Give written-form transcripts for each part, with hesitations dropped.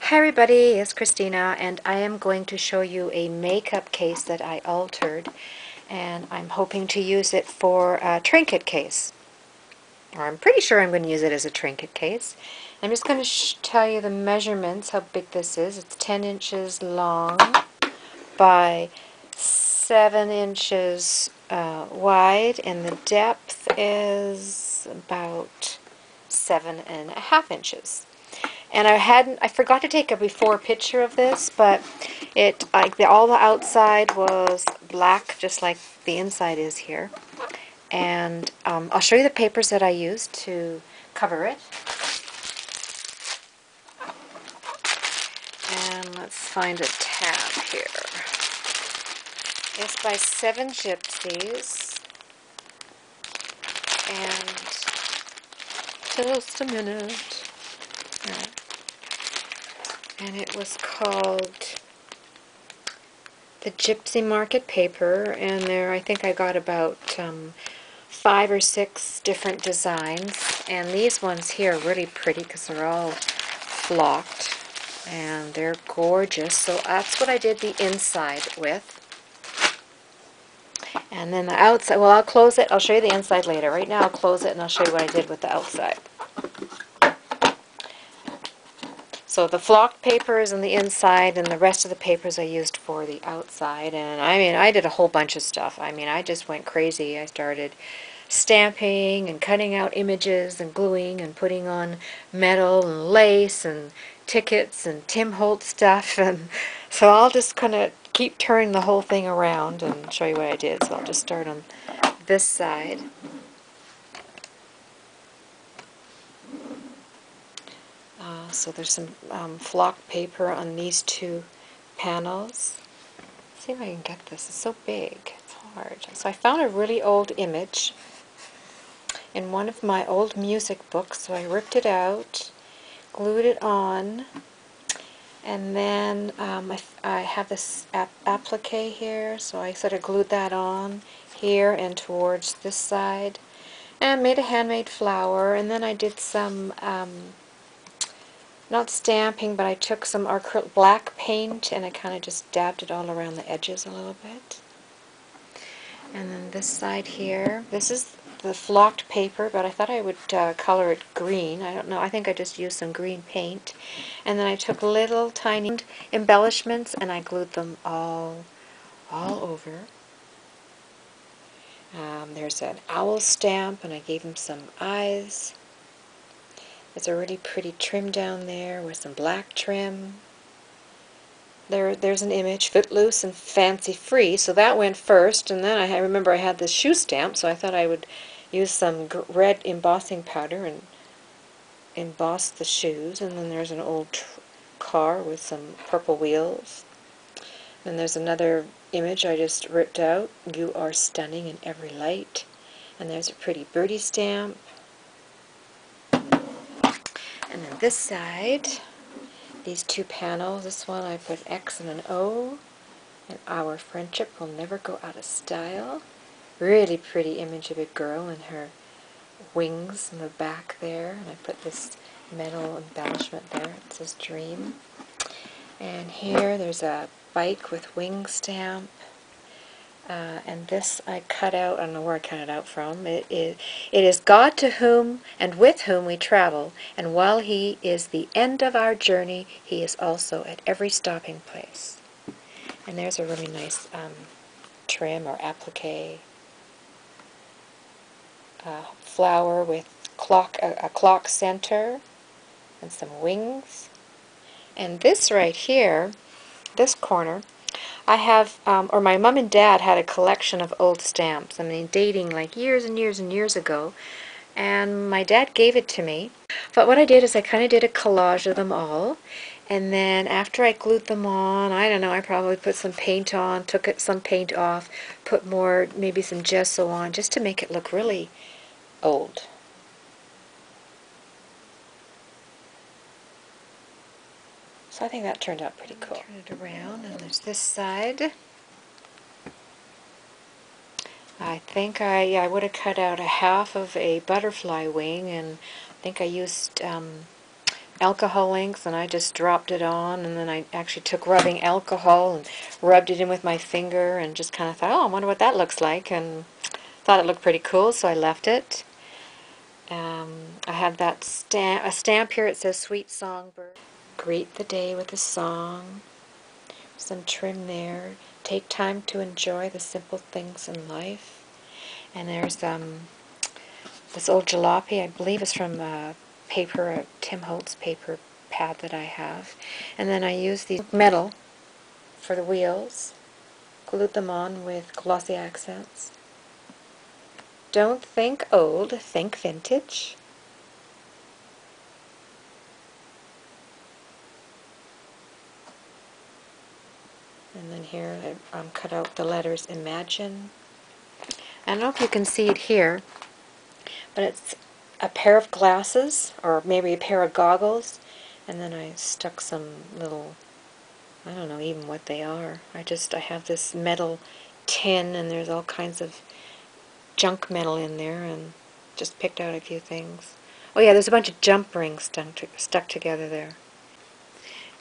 Hi everybody, it's Christina and I am going to show you a makeup case that I altered, and I'm hoping to use it for a trinket case. Or I'm pretty sure I'm going to use it as a trinket case. I'm just going to tell you the measurements, how big this is. It's 10 inches long by 7 inches wide, and the depth is about 7.5 inches. And I forgot to take a before picture of this, but all the outside was black, just like the inside is here. And I'll show you the papers that I used to cover it. And let's find a tab here. It's by 7 Gypsies. And just a minute. And it was called the Gypsy Market paper, and there I think I got about 5 or 6 different designs, and these ones here are really pretty because they're all flocked and they're gorgeous. So that's what I did the inside with. And then the outside, well, I'll close it. I'll show you the inside later. Right now I'll close it and I'll show you what I did with the outside. So the flocked papers and the inside, and the rest of the papers I used for the outside. And I mean, I did a whole bunch of stuff. I mean, I just went crazy. I started stamping and cutting out images and gluing and putting on metal and lace and tickets and Tim Holtz stuff. And so I'll just kind of keep turning the whole thing around and show you what I did. So I'll just start on this side. So there's some flock paper on these two panels. Let's see if I can get this. It's so big. It's hard. So I found a really old image in one of my old music books. So I ripped it out, glued it on, and then I have this applique here. So I sort of glued that on here and towards this side, and made a handmade flower. And then I did some not stamping, but I took some black paint and I kind of just dabbed it all around the edges a little bit. And then this side here, this is the flocked paper, but I thought I would color it green. I don't know, I think I just used some green paint. And then I took little tiny embellishments and I glued them all over. There's an owl stamp and I gave him some eyes. There's a really pretty trim down there with some black trim. There's an image, Footloose and Fancy Free, so that went first, and then I remember I had this shoe stamp, so I thought I would use some red embossing powder and emboss the shoes. And then there's an old car with some purple wheels. And there's another image I just ripped out, You Are Stunning in Every Light. And there's a pretty birdie stamp. And then this side, these two panels, this one I put X and an O, and Our Friendship Will Never Go Out of Style. Really pretty image of a girl and her wings in the back there, and I put this metal embellishment there. It says Dream. And here there's a bike with wing stamp. And this I cut out, I don't know where I cut it out from. It is God to whom and with whom we travel, and while He is the end of our journey, He is also at every stopping place. And there's a really nice trim or applique flower with a clock center and some wings. And this right here, this corner, I have, or my mom and dad had a collection of old stamps. I mean, dating like years and years and years ago. And my dad gave it to me. But what I did is I kind of did a collage of them all. And then after I glued them on, I don't know, I probably put some paint on, took some paint off, put more, maybe some gesso on, just to make it look really old. So I think that turned out pretty cool. Turn it around, and there's this side. I think I would have cut out a half of a butterfly wing, and I think I used alcohol inks, and I just dropped it on, and then I actually took rubbing alcohol and rubbed it in with my finger and just kind of thought, oh, I wonder what that looks like, and thought it looked pretty cool, so I left it. I have that a stamp here. It says Sweet Songbird. Greet the day with a song. Some trim there. Take time to enjoy the simple things in life. And there's this old jalopy, I believe is from paper, Tim Holtz paper pad that I have. And then I use the metal for the wheels. Glued them on with glossy accents. Don't think old, think vintage. And then here I cut out the letters Imagine. I don't know if you can see it here, but it's a pair of glasses, or maybe a pair of goggles, and then I stuck some little, I don't know even what they are. I have this metal tin, and there's all kinds of junk metal in there, and just picked out a few things. Oh yeah, there's a bunch of jump rings stuck together there.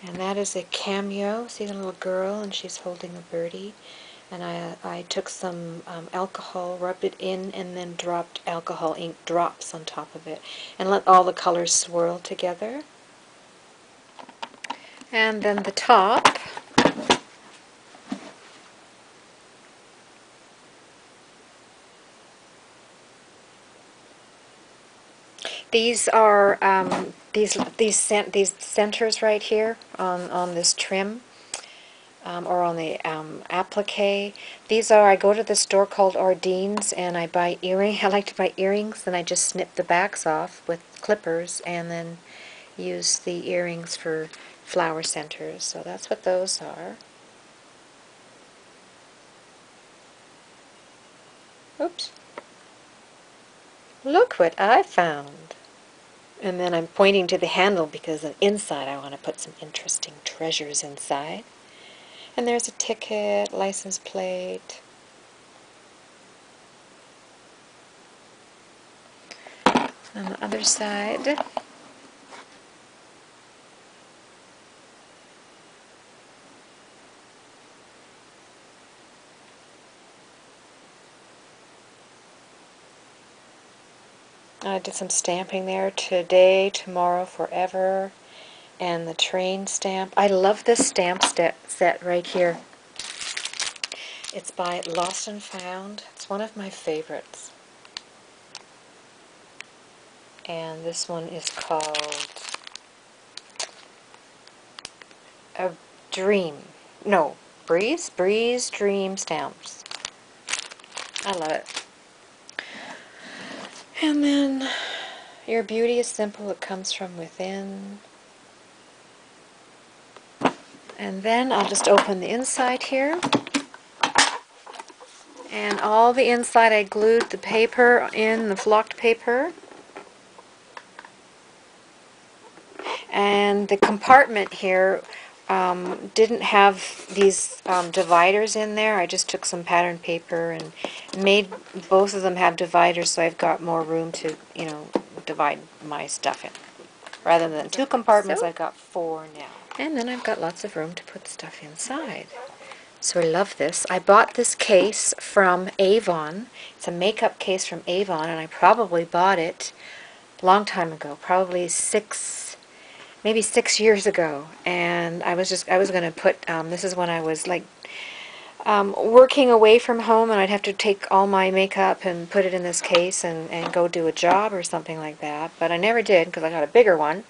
And that is a cameo. See the little girl, and she's holding a birdie. And I took some alcohol, rubbed it in, and then dropped alcohol ink drops on top of it, and let all the colors swirl together. And then the top, these are these centers right here on this trim. Or on the applique. These are, I go to the store called Ordine's, and I buy I like to buy earrings, and I just snip the backs off with clippers and then use the earrings for flower centers. So that's what those are. Oops. Look what I found. And then I'm pointing to the handle because inside I want to put some interesting treasures inside. And there's a ticket, license plate. On the other side, I did some stamping there. Today, tomorrow, forever. And the train stamp. I love this stamp set right here. It's by Lost and Found. It's one of my favorites. And this one is called A Dream. No, Breeze Dream Stamps. I love it. And then, your beauty is simple, it comes from within. And then I'll just open the inside here. And all the inside I glued the paper in, the flocked paper. And the compartment here didn't have these dividers in there. I just took some pattern paper and made both of them have dividers, so I've got more room to, divide my stuff in. Rather than two compartments, I've got four now. And then I've got lots of room to put stuff inside. So I love this. I bought this case from Avon. It's a makeup case from Avon, and I probably bought it a long time ago, probably maybe 6 years ago. And I was going to put, this is when I was like working away from home, and I'd have to take all my makeup and put it in this case and go do a job or something like that. But I never did because I got a bigger one.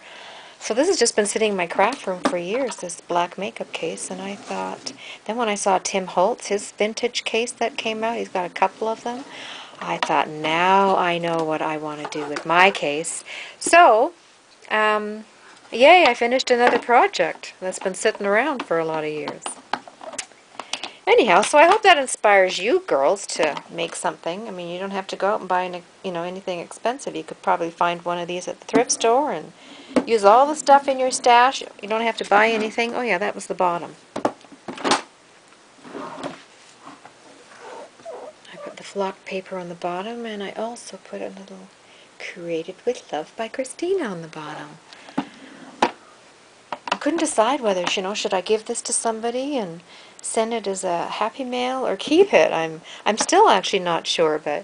So this has just been sitting in my craft room for years, this black makeup case, and I thought, then when I saw Tim Holtz, his vintage case that came out, he's got a couple of them, I thought, now I know what I want to do with my case. So, yay, I finished another project that's been sitting around for a lot of years. Anyhow, so I hope that inspires you girls to make something. I mean, you don't have to go out and buy anything expensive. You could probably find one of these at the thrift store and use all the stuff in your stash. You don't have to buy anything. Oh yeah, that was the bottom. I put the flocked paper on the bottom, and I also put a little Created with Love by Christina on the bottom. couldn't decide whether, should I give this to somebody and send it as a happy mail or keep it. I'm still actually not sure, but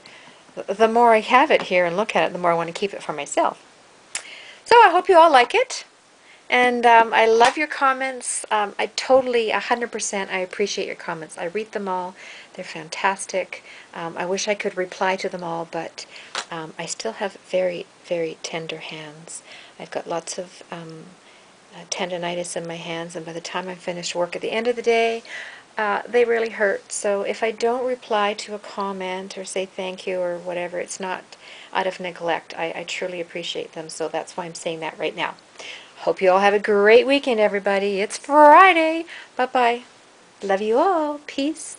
the more I have it here and look at it, the more I want to keep it for myself. So I hope you all like it. And I love your comments. I totally, 100%, I appreciate your comments. I read them all. They're fantastic. I wish I could reply to them all, but I still have very, very tender hands. I've got lots of tendonitis in my hands, and by the time I'm finished work at the end of the day, they really hurt. So if I don't reply to a comment or say thank you or whatever, it's not out of neglect. I truly appreciate them, so that's why I'm saying that right now. Hope you all have a great weekend, everybody. It's Friday. Bye-bye. Love you all. Peace.